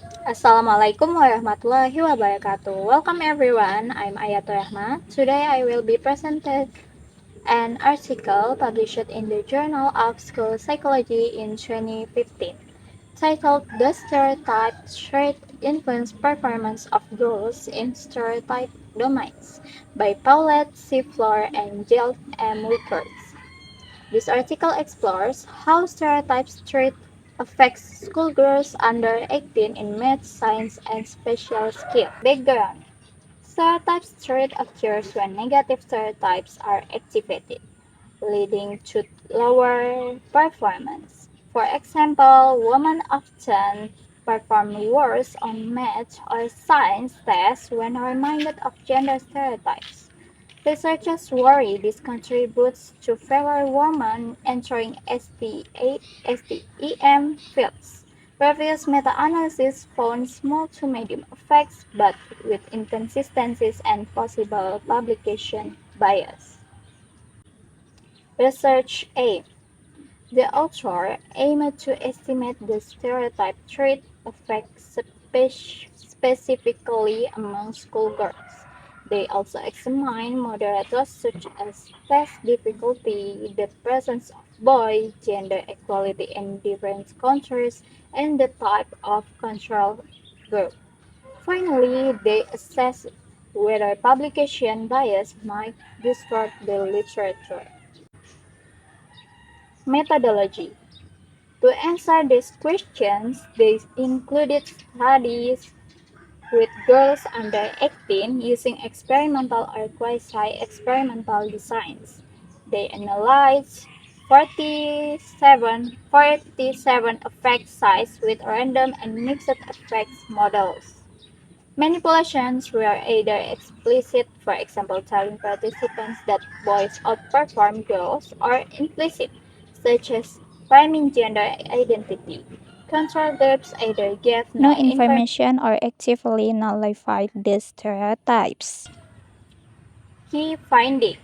Assalamualaikum warahmatullahi wabarakatuh. Welcome everyone. I'm Ayatul Rahma. Today I will be presented an article published in the Journal of School Psychology in 2015 titled The Stereotype Trait Influence Performance of Girls in Stereotype Domains by Paulette C. Floor and Jill M. Wickards. This article explores how stereotypes treat affects schoolgirls under 18 in math, science, and special skill. Background. Stereotypes trait occurs when negative stereotypes are activated, leading to lower performance. For example, women often perform worse on math or science tests when reminded of gender stereotypes. Researchers worry this contributes to fewer women entering STEM fields. Previous meta-analysis found small to medium effects, but with inconsistencies and possible publication bias. Research aim. The author aimed to estimate the stereotype trait effect specifically among schoolgirls. They also examined moderators such as test difficulty, the presence of boy, gender equality in different countries, and the type of control group. Finally, they assessed whether publication bias might distort the literature. Methodology. To answer these questions, they included studies with girls under 18 using experimental or quasi-experimental designs. They analyzed 47 effect size with random and mixed effects models. Manipulations were either explicit, for example telling participants that boys outperform girls, or implicit, such as priming gender identity. Control groups either gave No no information. information or actively nullified these stereotypes. Key findings.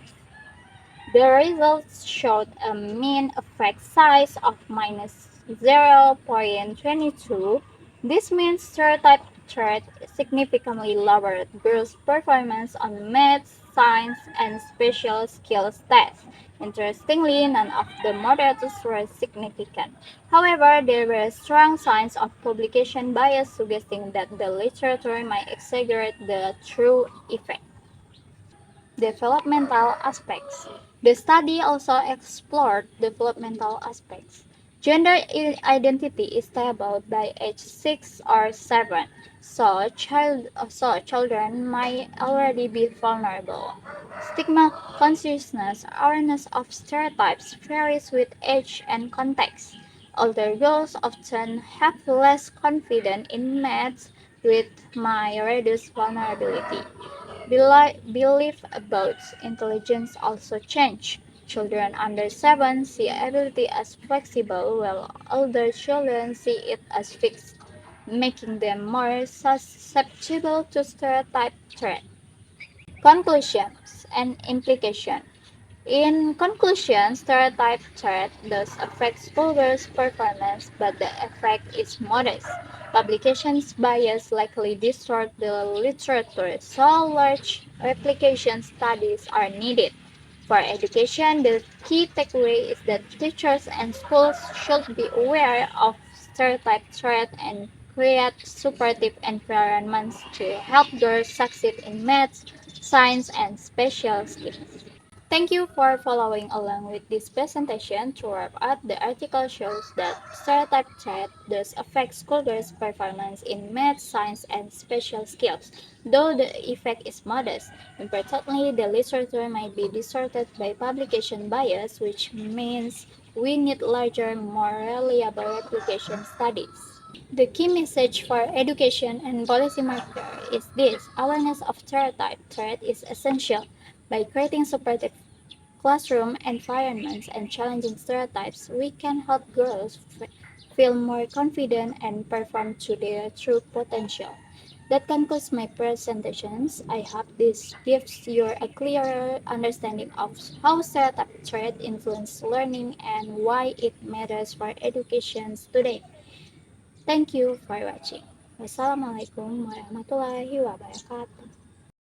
The results showed a mean effect size of minus 0.22. This means stereotype trait significantly lowered girls' performance on math, science, and special skills tests. Interestingly, none of the moderators were significant. However, there were strong signs of publication bias suggesting that the literature might exaggerate the true effect. Developmental aspects. The study also explored developmental aspects. Gender identity is stable by age 6 or 7, so children might already be vulnerable. Stigma consciousness awareness of stereotypes varies with age and context. Older girls often have less confidence in math with my reduced vulnerability. Belief about intelligence also change. Children under 7 see ability as flexible, while older children see it as fixed, making them more susceptible to stereotype threat. Conclusions and implication. In conclusion, stereotype threat does affect schoolgirls' performance, but the effect is modest. Publications bias likely distort the literature, so large replication studies are needed. For education, the key takeaway is that teachers and schools should be aware of stereotype threat and create supportive environments to help girls succeed in math, science, and special skills. Thank you for following along with this presentation. To wrap up, the article shows that stereotype threat does affect schoolgirls' performance in math, science, and special skills, though the effect is modest. Importantly, the literature might be distorted by publication bias, which means we need larger, more reliable replication studies. The key message for education and policymakers is this: awareness of stereotype threat is essential. By creating supportive classroom environments and challenging stereotypes, we can help girls feel more confident and perform to their true potential. That concludes my presentations. I hope this gives you a clearer understanding of how stereotype threat influence learning and why it matters for education today. Thank you for watching. Wassalamualaikum warahmatullahi wabarakatuh.